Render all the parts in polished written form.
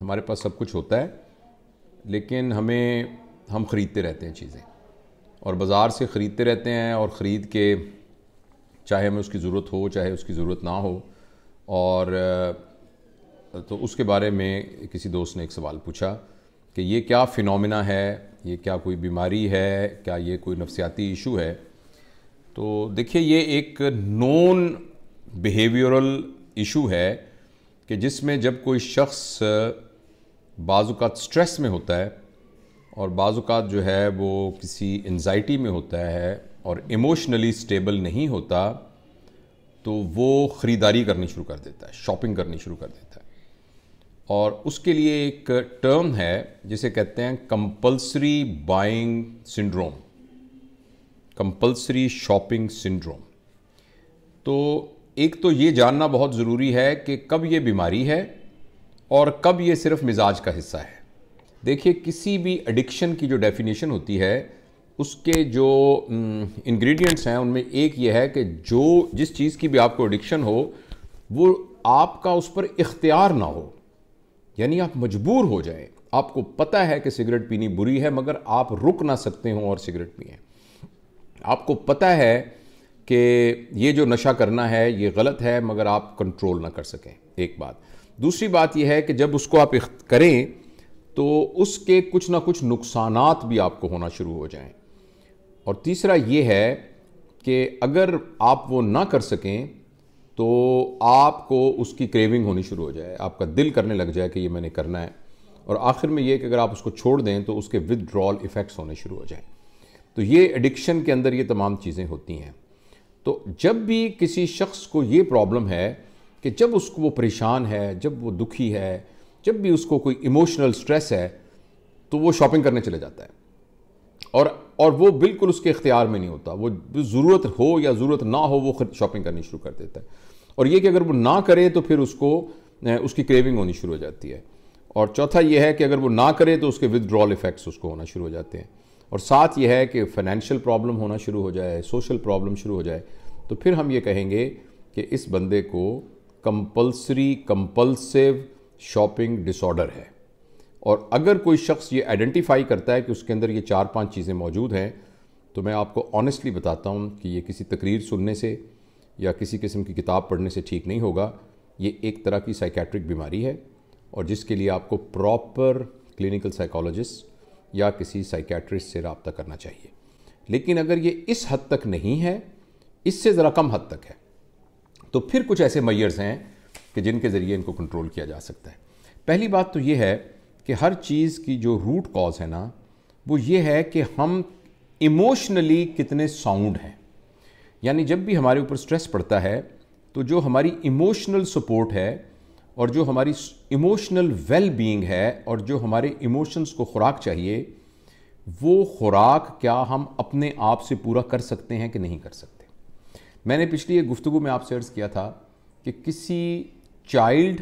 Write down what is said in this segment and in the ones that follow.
ہمارے پاس سب کچھ ہوتا ہے لیکن ہم خریدتے رہتے ہیں چیزیں اور بازار سے خریدتے رہتے ہیں اور خرید کے چاہے ہمیں اس کی ضرورت ہو چاہے اس کی ضرورت نہ ہو. اور تو اس کے بارے میں کسی دوست نے ایک سوال پوچھا کہ یہ کیا فینومینا ہے, یہ کیا کوئی بیماری ہے, کیا یہ کوئی نفسیاتی ایشو ہے. تو دیکھیے یہ ایک نون بیہیویورل ایشو ہے کہ جس میں جب کوئی شخص بعض اوقات سٹریس میں ہوتا ہے اور بعض اوقات جو ہے وہ کسی انزائٹی میں ہوتا ہے اور ایموشنلی سٹیبل نہیں ہوتا تو وہ خریداری کرنی شروع کر دیتا ہے, شاپنگ کرنی شروع کر دیتا ہے. اور اس کے لیے ایک ٹرم ہے جسے کہتے ہیں compulsory buying syndrome, compulsory shopping syndrome. تو ایک تو یہ جاننا بہت ضروری ہے کہ کب یہ بیماری ہے اور کب یہ صرف مزاج کا حصہ ہے. دیکھیے کسی بھی ایڈکشن کی جو ڈیفینیشن ہوتی ہے اس کے جو انگریڈینٹس ہیں ان میں ایک یہ ہے کہ جس چیز کی بھی آپ کو ایڈکشن ہو وہ آپ کا اس پر اختیار نہ ہو, یعنی آپ مجبور ہو جائیں. آپ کو پتہ ہے کہ سگریٹ پینی بری ہے مگر آپ رک نہ سکتے ہوں اور سگریٹ پئیں. آپ کو پتہ ہے کہ یہ جو نشہ کرنا ہے یہ غلط ہے مگر آپ کنٹرول نہ کر سکیں. ایک بات. دوسری بات یہ ہے کہ جب اس کو آپ کریں تو اس کے کچھ نہ کچھ نقصانات بھی آپ کو ہونا شروع ہو جائیں. اور تیسرا یہ ہے کہ اگر آپ وہ نہ کر سکیں تو آپ کو اس کی کریونگ ہونی شروع ہو جائے, آپ کا دل کرنے لگ جائے کہ یہ میں نے کرنا ہے. اور آخر میں یہ کہ اگر آپ اس کو چھوڑ دیں تو اس کے ودڈرال ایفیکٹس ہونے شروع ہو جائیں. تو یہ ایڈکشن کے اندر یہ تمام چیزیں ہوتی ہیں. تو جب بھی کسی شخص کو یہ پرابلم ہے کہ جب اس کو وہ پریشان ہے, جب وہ دکھی ہے, جب بھی اس کو کوئی ایموشنل سٹریس ہے تو وہ شاپنگ کرنے چلے جاتا ہے اور وہ بالکل اس کے اختیار میں نہیں ہوتا. وہ ضرورت ہو یا ضرورت نہ ہو وہ خود شاپنگ کرنی شروع کر دیتا ہے. اور یہ کہ اگر وہ نہ کرے تو پھر اس کی کریونگ ہونی شروع ہو جاتی ہے. اور چوتھا یہ ہے کہ اگر وہ نہ کرے تو اس کے ودڈرال ایفیکٹس اس کو ہونا شروع ہو جاتے ہیں. اور ساتھ یہ ہے کہ فائنینشیل پرابلم ہونا شروع ہو جائے, سوشل پرابلم شروع ہو جائے. تو پھر ہم یہ کہیں گے کہ اس بندے کو کمپلسیو شاپنگ ڈس آرڈر ہے. اور اگر کوئی شخص یہ آئیڈینٹیفائی کرتا ہے کہ اس کے اندر یہ 4-5 چیزیں موجود ہیں تو میں آپ کو آنیسٹلی بتاتا ہوں کہ یہ کسی تقریر سننے سے یا کسی قسم کی کتاب پڑھنے سے ٹھیک نہیں ہوگا. یہ ایک طرح کی سائیکیٹرک بیماری ہے اور جس کے لیے آپ کو پراپر کلینکل سائیکالوجسٹ یا کسی سائیکیٹرسٹ سے رابطہ کرنا چاہیے. لیکن اگر یہ اس حد تک نہیں ہے, اس سے ذرا کم حد تک ہے, تو پھر کچھ ایسے میئرز ہیں کہ جن کے ذریعے ان کو کنٹرول کیا جا سکتا ہے. پہلی بات تو یہ ہے کہ ہر چیز کی جو روٹ کاز ہے نا وہ یہ ہے کہ ہم ایموشنلی کتنے ساؤنڈ ہیں. یعنی جب بھی ہمارے اوپر سٹریس پڑتا ہے تو جو ہماری ایموشنل سپورٹ ہے اور جو ہماری ایموشنل ویل بینگ ہے اور جو ہمارے ایموشنز کو خوراک چاہیے وہ خوراک کیا ہم اپنے آپ سے پورا کر سکتے ہیں کہ نہیں کر سکتے. میں نے پچھلی ایک گفتگو میں آپ سے عرض کیا تھا کہ کسی چائلڈ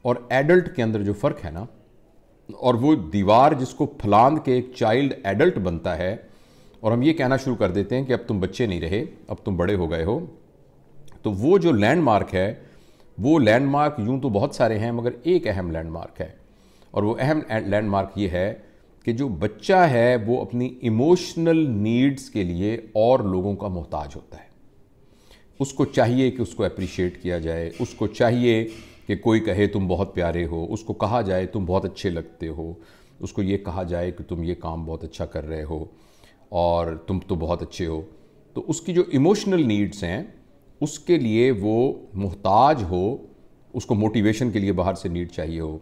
اور ایڈلٹ کے اندر جو فرق ہے نا, اور وہ دیوار جس کو پھلاند کے ایک چائلڈ ایڈلٹ بنتا ہے اور ہم یہ کہنا شروع کر دیتے ہیں کہ اب تم بچے نہیں رہے, اب تم بڑے ہو گئے ہو, تو وہ جو لینڈ مارک ہے وہ لینڈ مارک یوں تو بہت سارے ہیں مگر ایک اہم لینڈ مارک ہے. اور وہ اہم لینڈ مارک یہ ہے کہ جو بچہ ہے وہ اپنی ایموشنل نیڈز کے لیے اور لوگوں کا محتاج ہوتا ہے. اس کو چاہیے کہ اس کو اپریشیٹ کیا جائے, اس کو چاہیے کہ کوئی کہے تم بہت پیارے ہو, اس کو کہا جائے تم بہت اچھے لگتے ہو, اس کو یہ کہا جائے کہ تم یہ کام بہت اچھا کر رہے ہو اور تم تو بہت اچھے ہو. تو اس کی جو ایموشنل نیڈز ہیں اس کے لیے وہ محتاج ہو, اس کو موٹیویشن کے لیے باہر سے نیڈ چاہیے ہو,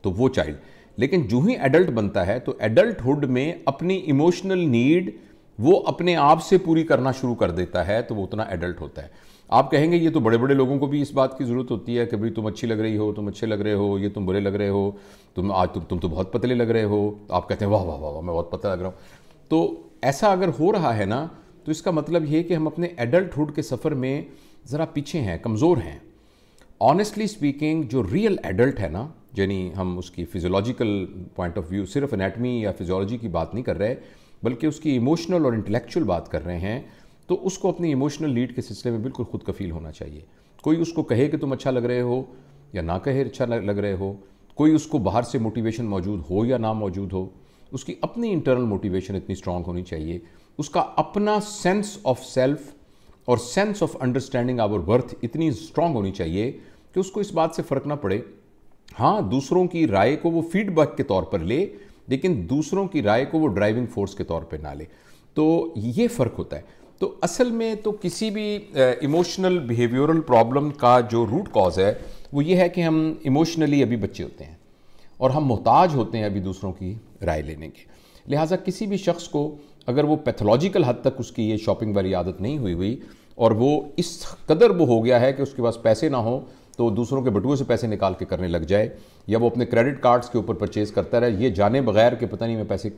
تو وہ چائلڈ. لیکن جو ہی ایڈلٹ بنتا ہے تو ایڈلٹ ہوڈ میں اپنی ایموشنل نیڈ وہ اپنے آپ سے پوری کرنا شروع کر دیتا ہے, تو وہ اتنا ایڈلٹ ہوتا ہے. آپ کہیں گے یہ تو بڑے بڑے لوگوں کو بھی اس بات کی ضرورت ہوتی ہے کہ بھئی تم اچھی لگ رہی ہو, تم اچھے لگ رہے ہو, یہ تم برے لگ رہے ہو, تم تو بہت پتلے لگ رہے ہو. آپ کہتے ہیں واہ واہ واہ میں بہت پتلا لگ رہا ہوں. تو ایسا اگر ہو رہا ہے نا تو اس کا مطلب یہ کہ ہم اپنے ایڈلٹ ہوڈ کے سفر میں ذرا پیچھے ہیں, کمزور ہیں. آنیسٹلی سپیکنگ جو ریئل ایڈلٹ ہے نا, یعنی ہم اس کی فزیولوجیکل پوائنٹ آف ویو صرف انیٹمی یا فزیولوجی کی بات نہیں کر رہے بلکہ اس کی ایموشنل اور انٹلیکچوئل بات کر رہے ہیں, تو اس کو اپنی ایموشنل نیڈ کے سلسلے میں بالکل خود کفیل ہونا چاہیے. کوئی اس کو کہے کہ تم اچھا لگ رہے ہو یا نہ کہے اچھا لگ رہے ہو, کوئی اس کو باہر سے موٹیویشن موجود ہو یا نہ موجود ہو، اس کی اپنی انٹرنل موٹیویشن اتنی اسٹرانگ ہونی چاہیے، اس کا اپنا سینس آف سیلف اور سینس آف انڈرسٹینڈنگ آور ورتھ اتنی اسٹرانگ ہونی چاہیے کہ اس کو اس بات سے فرق نہ پڑے. ہاں، دوسروں کی رائے کو وہ فیڈ بیک کے طور پر لے، لیکن دوسروں کی رائے کو وہ ڈرائیونگ فورس کے طور پہ نہ لے. تو یہ فرق ہوتا ہے. تو اصل میں تو کسی بھی ایموشنل بیہیویورل پرابلم کا جو روٹ کاز ہے وہ یہ ہے کہ ہم ایموشنلی ابھی بچے ہوتے ہیں اور ہم محتاج ہوتے ہیں ابھی دوسروں کی رائے لینے کے. لہٰذا کسی بھی شخص کو اگر وہ پیتھولوجیکل حد تک اس کی یہ شاپنگ والی عادت نہیں ہوئی اور وہ اس قدر وہ ہو گیا ہے کہ اس کے پاس پیسے نہ ہوں تو دوسروں کے بٹوے سے پیسے نکال کے کرنے لگ جائے، یا وہ اپنے کریڈٹ کارڈز کے اوپر پرچیز کرتا رہے یہ جانے بغیر کہ پتہ نہیں میں پیسے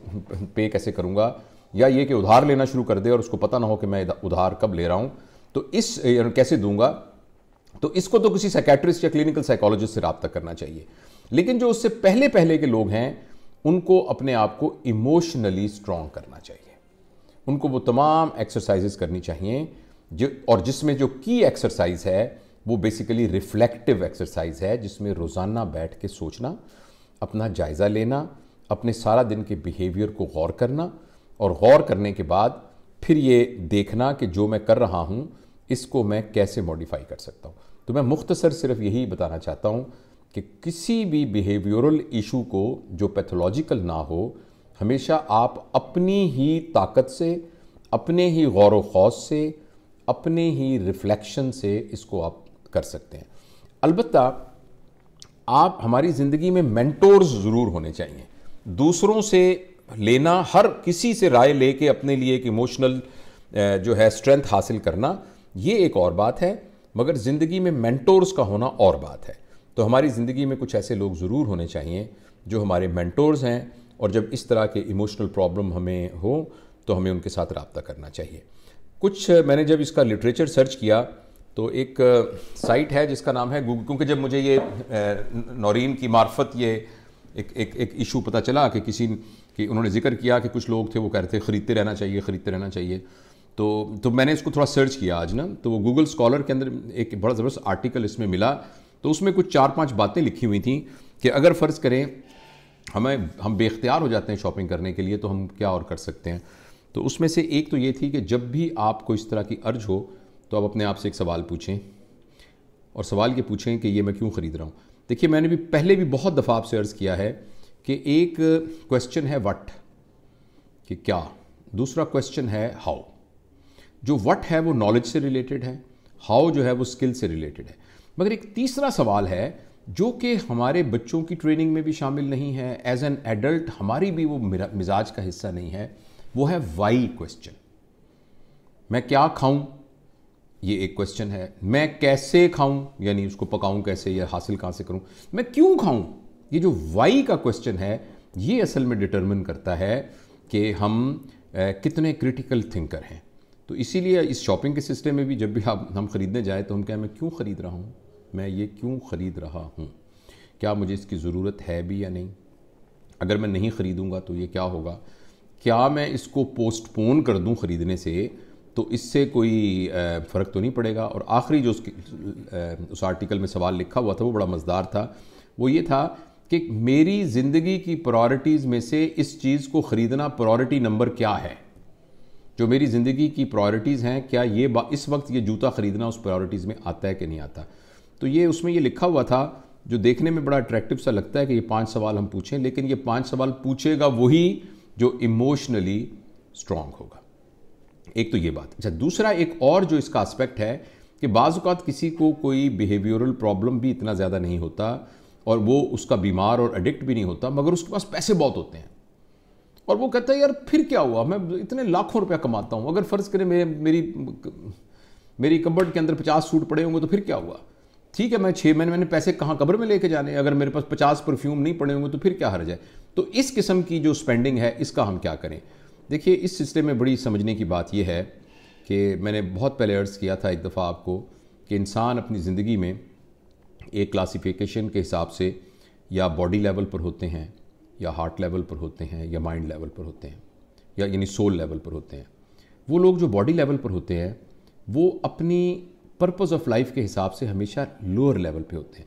پے کیسے کروں گا، یا یہ کہ ادھار لینا شروع کر دے اور اس کو پتہ نہ ہو کہ میں ادھار کب لے رہا ہوں تو کیسے دوں گا، تو اس کو تو کسی سائیکیٹرسٹ یا کلینکل سائیکالوجسٹ سے رابطہ کرنا چاہیے. لیکن جو اس سے پہلے کے لوگ ہیں ان کو اپنے آپ کو ایموشنلی اسٹرانگ کرنا چاہیے. ان کو وہ تمام ایکسرسائزز کرنی چاہیے اور جس میں جو کی ایکسرسائز ہے وہ بیسیکلی ریفلیکٹیو ایکسرسائز ہے، جس میں روزانہ بیٹھ کے سوچنا، اپنا جائزہ لینا، اپنے سارا دن کے بیہیویئر کو غور کرنا، اور غور کرنے کے بعد پھر یہ دیکھنا کہ جو میں کر رہا ہوں اس کو میں کیسے موڈیفائی کر سکتا ہوں. تو میں مختصر صرف یہی بتانا چاہتا ہوں کہ کسی بھی بیہیویورل ایشو کو جو پیتھولوجیکل نہ ہو، ہمیشہ آپ اپنی ہی طاقت سے، اپنے ہی غور و خوض سے، اپنے ہی ریفلیکشن سے اس کو آپ کر سکتے ہیں. البتہ آپ ہماری زندگی میں مینٹورز ضرور ہونے چاہیے. دوسروں سے لینا، ہر کسی سے رائے لے کے اپنے لیے ایک ایموشنل جو ہے اسٹرینتھ حاصل کرنا، یہ ایک اور بات ہے، مگر زندگی میں مینٹورز کا ہونا اور بات ہے. تو ہماری زندگی میں کچھ ایسے لوگ ضرور ہونے چاہیے جو ہمارے مینٹورز ہیں، اور جب اس طرح کے ایموشنل پرابلم ہمیں ہو تو ہمیں ان کے ساتھ رابطہ کرنا چاہیے. کچھ میں نے جب اس کا لٹریچر سرچ کیا تو ایک سائٹ ہے جس کا نام ہے گوگل، کیونکہ جب مجھے یہ نورین کی معرفت یہ ایک ایشو پتہ چلا کہ کسی کہ انہوں نے ذکر کیا کہ کچھ لوگ تھے وہ کہتے تھے خریدتے رہنا چاہیے، تو میں نے اس کو تھوڑا سرچ کیا آج نا، تو وہ گوگل اسکالر کے اندر ایک بڑا زبردست آرٹیکل اس میں ملا. تو اس میں کچھ 4-5 باتیں لکھی ہوئی تھیں کہ اگر فرض کریں ہم بے اختیار ہو جاتے ہیں شاپنگ کرنے کے لیے تو ہم کیا اور کر سکتے ہیں. تو اس میں سے ایک تو یہ تھی کہ جب بھی آپ کو اس طرح کی ارج ہو تو آپ اپنے آپ سے ایک سوال پوچھیں، اور سوال یہ پوچھیں کہ یہ میں کیوں خرید رہا ہوں. دیکھیے، میں نے پہلے بھی بہت دفعہ آپ سے عرض کیا ہے کہ ایک کویسچن ہے وٹ، کہ کیا، دوسرا کویسچن ہے ہاؤ. جو وٹ ہے وہ نالج سے ریلیٹڈ ہے، ہاؤ جو ہے وہ اسکل سے ریلیٹڈ ہے. مگر ایک تیسرا سوال ہے جو کہ ہمارے بچوں کی ٹریننگ میں بھی شامل نہیں ہے، ایز این ایڈلٹ ہماری بھی وہ مزاج کا حصہ نہیں ہے، وہ ہے وائی کویسچن. میں کیا کھاؤں، یہ ایک کویسچن ہے. میں کیسے کھاؤں، یعنی اس کو پکاؤں کیسے یا حاصل کہاں سے کروں. میں کیوں کھاؤں، یہ جو وائی کا کویسچن ہے یہ اصل میں ڈٹرمن کرتا ہے کہ ہم کتنے کریٹیکل تھنکر ہیں. تو اسی لیے اس شاپنگ کے سسٹم میں بھی جب بھی ہم خریدنے جائیں تو ہم کہیں میں کیوں خرید رہا ہوں، میں یہ کیوں خرید رہا ہوں، کیا مجھے اس کی ضرورت ہے بھی یا نہیں، اگر میں نہیں خریدوں گا تو یہ کیا ہوگا، کیا میں اس کو پوسٹ پون کر دوں خریدنے سے تو اس سے کوئی فرق تو نہیں پڑے گا. اور آخری جو اس آرٹیکل میں سوال لکھا ہوا تھا وہ بڑا مزدار تھا. وہ یہ تھا کہ میری زندگی کی پرائورٹیز میں سے اس چیز کو خریدنا پرائورٹی نمبر کیا ہے. جو میری زندگی کی پرائورٹیز ہیں، کیا یہ اس وقت یہ جوتا خریدنا اس پرائورٹیز میں آتا ہے کہ نہیں آتا. تو یہ اس میں یہ لکھا ہوا تھا جو دیکھنے میں بڑا اٹریکٹیو سا لگتا ہے کہ یہ 5 سوال ہم پوچھیں، لیکن یہ 5 سوال پوچھے گا وہی جو ایموشنلی اسٹرانگ ہوگا. ایک تو یہ بات. اچھا، دوسرا ایک اور جو اس کا اسپیکٹ ہے کہ بعض اوقات کسی کو کوئی بیہیویورل پرابلم بھی اتنا زیادہ نہیں ہوتا اور وہ اس کا بیمار اور ایڈکٹ بھی نہیں ہوتا، مگر اس کے پاس پیسے بہت ہوتے ہیں اور وہ کہتا ہے یار پھر کیا ہوا، میں اتنے لاکھوں روپیہ کماتا ہوں، اگر فرض کریں میری کبڈ کے اندر 50 سوٹ پڑے ہوں گے تو پھر کیا ہوا. ٹھیک ہے، میں 6 مہینے میں نے پیسے کہاں قبر میں لے کے جانے، اگر میرے پاس 50 پرفیوم نہیں پڑے ہوں گے تو پھر کیا حرج ہے. تو اس قسم کی جو سپینڈنگ ہے اس کا ہم کیا کریں. دیکھیے، اس سلسلے میں بڑی سمجھنے کی بات یہ ہے کہ میں نے بہت پہلے عرض کیا تھا ایک دفعہ آپ کو کہ انسان اپنی زندگی میں ایک کلاسیفیکیشن کے حساب سے یا باڈی لیول پر ہوتے ہیں، یا ہارٹ لیول پر ہوتے ہیں، یا مائنڈ لیول پر ہوتے ہیں، یا یعنی سول لیول پر ہوتے ہیں. وہ لوگ جو باڈی لیول پر ہوتے ہیں وہ اپنی پرپز آف لائف کے حساب سے ہمیشہ لوور لیول پہ ہوتے ہیں.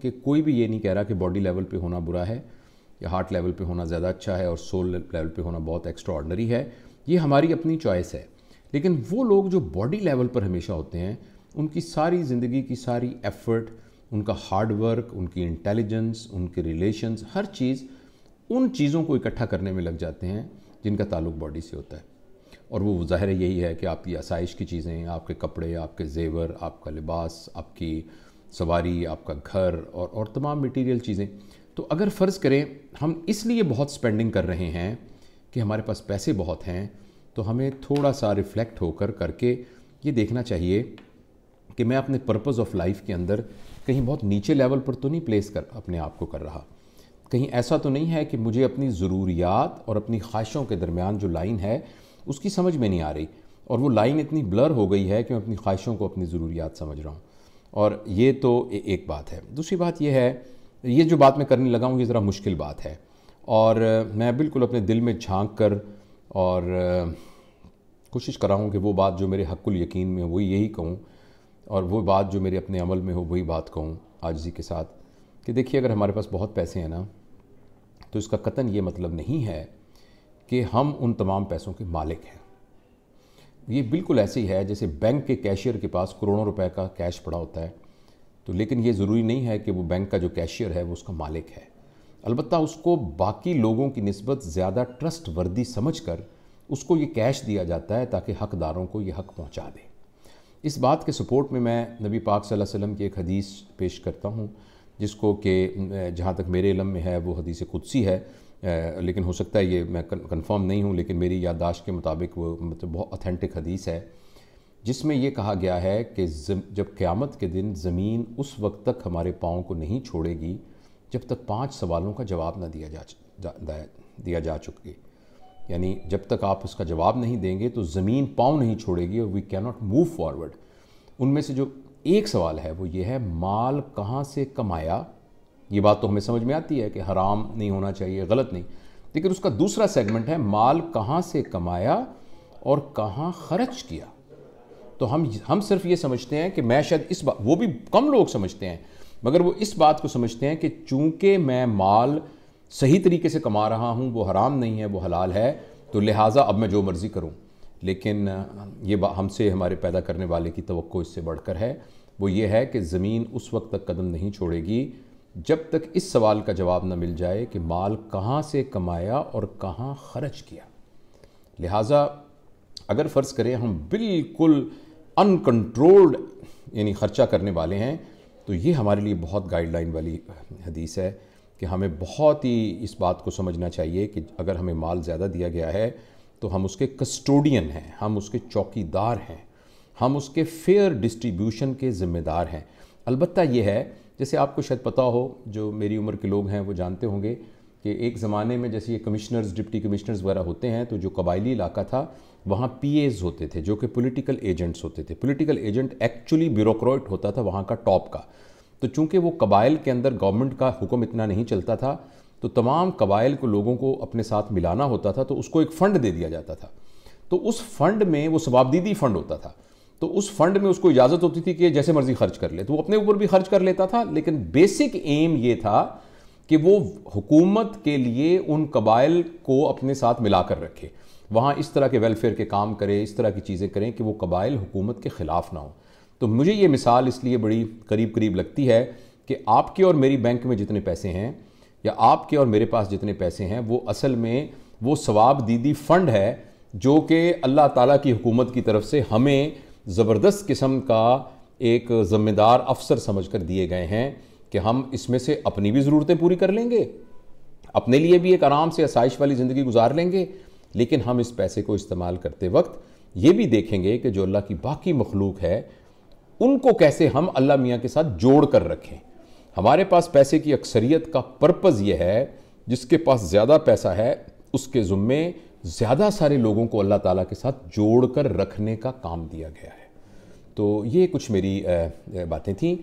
کہ کوئی بھی یہ نہیں کہہ رہا کہ باڈی لیول پہ ہونا برا ہے یا ہارٹ لیول پہ ہونا زیادہ اچھا ہے اور سول لیول پہ ہونا بہت ایکسٹرا آرڈنری ہے. یہ ہماری اپنی چوائس ہے. لیکن وہ لوگ جو باڈی لیول پر ہمیشہ ہوتے ہیں ان کی ساری زندگی کی ساری ایفرٹ، ان کا ہارڈ ورک، ان کی انٹیلیجنس، ان کے ریلیشنز، ہر چیز ان چیزوں کو اکٹھا کرنے میں لگ جاتے ہیں جن کا تعلق باڈی سے ہوتا ہے. اور وہ ظاہر یہی ہے کہ آپ کی آسائش کی چیزیں، آپ کے کپڑے، آپ کے زیور، آپ کا لباس، آپ کی سواری، آپ کا گھر اور تمام میٹیریل چیزیں. تو اگر فرض کریں ہم اس لیے بہت سپینڈنگ کر رہے ہیں کہ ہمارے پاس پیسے بہت ہیں، تو ہمیں تھوڑا سا ریفلیکٹ ہو کر کے یہ دیکھنا چاہیے کہ میں اپنے پرپز آف لائف کے اندر کہیں بہت نیچے لیول پر تو نہیں پلیس کر اپنے آپ کو کر رہا. کہیں ایسا تو نہیں ہے کہ مجھے اپنی ضروریات اور اپنی خواہشوں کے درمیان جو لائن ہے اس کی سمجھ میں نہیں آ رہی، اور وہ لائن اتنی بلر ہو گئی ہے کہ میں اپنی خواہشوں کو اپنی ضروریات سمجھ رہا ہوں. اور یہ تو ایک بات ہے. دوسری بات یہ ہے، یہ جو بات میں کرنے لگا ہوں یہ ذرا مشکل بات ہے، اور میں بالکل اپنے دل میں جھانک کر اور کوشش کر رہا ہوں کہ وہ بات جو میرے حق الیقین میں وہی یہی کہوں، اور وہ بات جو میرے اپنے عمل میں ہو وہی بات کہوں عاجزی کے ساتھ. کہ دیکھیے، اگر ہمارے پاس بہت پیسے ہیں نا، تو اس کا قطعاً یہ مطلب نہیں ہے کہ ہم ان تمام پیسوں کے مالک ہیں. یہ بالکل ایسے ہی ہے جیسے بینک کے کیشیئر کے پاس کروڑوں روپے کا کیش پڑا ہوتا ہے، تو لیکن یہ ضروری نہیں ہے کہ وہ بینک کا جو کیشیئر ہے وہ اس کا مالک ہے. البتہ اس کو باقی لوگوں کی نسبت زیادہ ٹرسٹ وردی سمجھ کر اس کو یہ کیش دیا جاتا ہے تاکہ حقداروں کو یہ حق پہنچا دے. اس بات کے سپورٹ میں نبی پاک صلی اللہ علیہ وسلم کی ایک حدیث پیش کرتا ہوں، جس کو کہ جہاں تک میرے علم میں ہے وہ حدیث قدسی ہے، لیکن ہو سکتا ہے یہ میں کنفرم نہیں ہوں، لیکن میری یادداشت کے مطابق وہ مطلب بہت اتھینٹک حدیث ہے، جس میں یہ کہا گیا ہے کہ جب قیامت کے دن زمین اس وقت تک ہمارے پاؤں کو نہیں چھوڑے گی جب تک 5 سوالوں کا جواب نہ دیا جا چکے. یعنی جب تک آپ اس کا جواب نہیں دیں گے تو زمین پاؤں نہیں چھوڑے گی اور وی کی ناٹ موو فارورڈ. ان میں سے جو ایک سوال ہے وہ یہ ہے، مال کہاں سے کمایا؟ یہ بات تو ہمیں سمجھ میں آتی ہے کہ حرام نہیں ہونا چاہیے، غلط نہیں، لیکن اس کا دوسرا سیگمنٹ ہے مال کہاں سے کمایا اور کہاں خرچ کیا. تو ہم صرف یہ سمجھتے ہیں کہ میں شاید اس بات، وہ بھی کم لوگ سمجھتے ہیں، مگر وہ اس بات کو سمجھتے ہیں کہ چونکہ میں مال صحیح طریقے سے کما رہا ہوں، وہ حرام نہیں ہے، وہ حلال ہے، تو لہٰذا اب میں جو مرضی کروں. لیکن یہ ہم سے ہمارے پیدا کرنے والے کی توقع اس سے بڑھ کر ہے. وہ یہ ہے کہ زمین اس وقت تک قدم نہیں چھوڑے گی جب تک اس سوال کا جواب نہ مل جائے کہ مال کہاں سے کمایا اور کہاں خرچ کیا. لہٰذا اگر فرض کریں ہم بالکل انکنٹرولڈ یعنی خرچہ کرنے والے ہیں، تو یہ ہمارے لیے بہت گائیڈ لائن والی حدیث ہے کہ ہمیں بہت ہی اس بات کو سمجھنا چاہیے کہ اگر ہمیں مال زیادہ دیا گیا ہے تو ہم اس کے کسٹوڈین ہیں، ہم اس کے چوکی دار ہیں، ہم اس کے فیئر ڈسٹریبیوشن کے ذمہ دار ہیں. البتہ یہ ہے، جیسے آپ کو شاید پتہ ہو، جو میری عمر کے لوگ ہیں وہ جانتے ہوں گے کہ ایک زمانے میں جیسے یہ کمشنرز، ڈپٹی کمشنرز وغیرہ ہوتے ہیں، تو جو قبائلی علاقہ تھا وہاں پی ایز ہوتے تھے جو کہ پولیٹیکل ایجنٹس ہوتے تھے. پولیٹیکل ایجنٹ ایکچولی بیوروکریٹ ہوتا تھا وہاں کا ٹاپ کا. تو چونکہ وہ قبائل کے اندر گورنمنٹ کا حکم اتنا نہیں چلتا تھا، تو تمام قبائل کو لوگوں کو اپنے ساتھ ملانا ہوتا تھا، تو اس کو ایک فنڈ دے دیا جاتا تھا. تو اس فنڈ میں وہ ثوابدیدی فنڈ ہوتا تھا، تو اس فنڈ میں اس کو اجازت ہوتی تھی کہ جیسے مرضی خرچ کر لے، تو وہ اپنے اوپر بھی خرچ کر لیتا تھا. لیکن بیسک ایم یہ تھا کہ وہ حکومت کے لیے ان قبائل کو اپنے ساتھ ملا کر رکھے، وہاں اس طرح کے ویلفیئر کے کام کرے، اس طرح کی چیزیں کریں کہ وہ قبائل حکومت کے خلاف نہ ہوں. تو مجھے یہ مثال اس لیے بڑی قریب لگتی ہے کہ آپ کے اور میری بینک میں جتنے پیسے ہیں یا آپ کے اور میرے پاس جتنے پیسے ہیں، وہ اصل میں وہ ثواب دیدی فنڈ ہے جو کہ اللہ تعالیٰ کی حکومت کی طرف سے ہمیں زبردست قسم کا ایک ذمہ دار افسر سمجھ کر دیے گئے ہیں کہ ہم اس میں سے اپنی بھی ضرورتیں پوری کر لیں گے، اپنے لیے بھی ایک آرام سے آسائش والی زندگی گزار لیں گے، لیکن ہم اس پیسے کو استعمال کرتے وقت یہ بھی دیکھیں گے کہ جو اللہ کی باقی مخلوق ہے ان کو کیسے ہم اللہ میاں کے ساتھ جوڑ کر رکھیں. ہمارے پاس پیسے کی اکثریت کا پرپز یہ ہے، جس کے پاس زیادہ پیسہ ہے اس کے ذمے زیادہ سارے لوگوں کو اللہ تعالیٰ کے ساتھ جوڑ کر رکھنے کا کام دیا گیا ہے. تو یہ کچھ میری باتیں تھیں.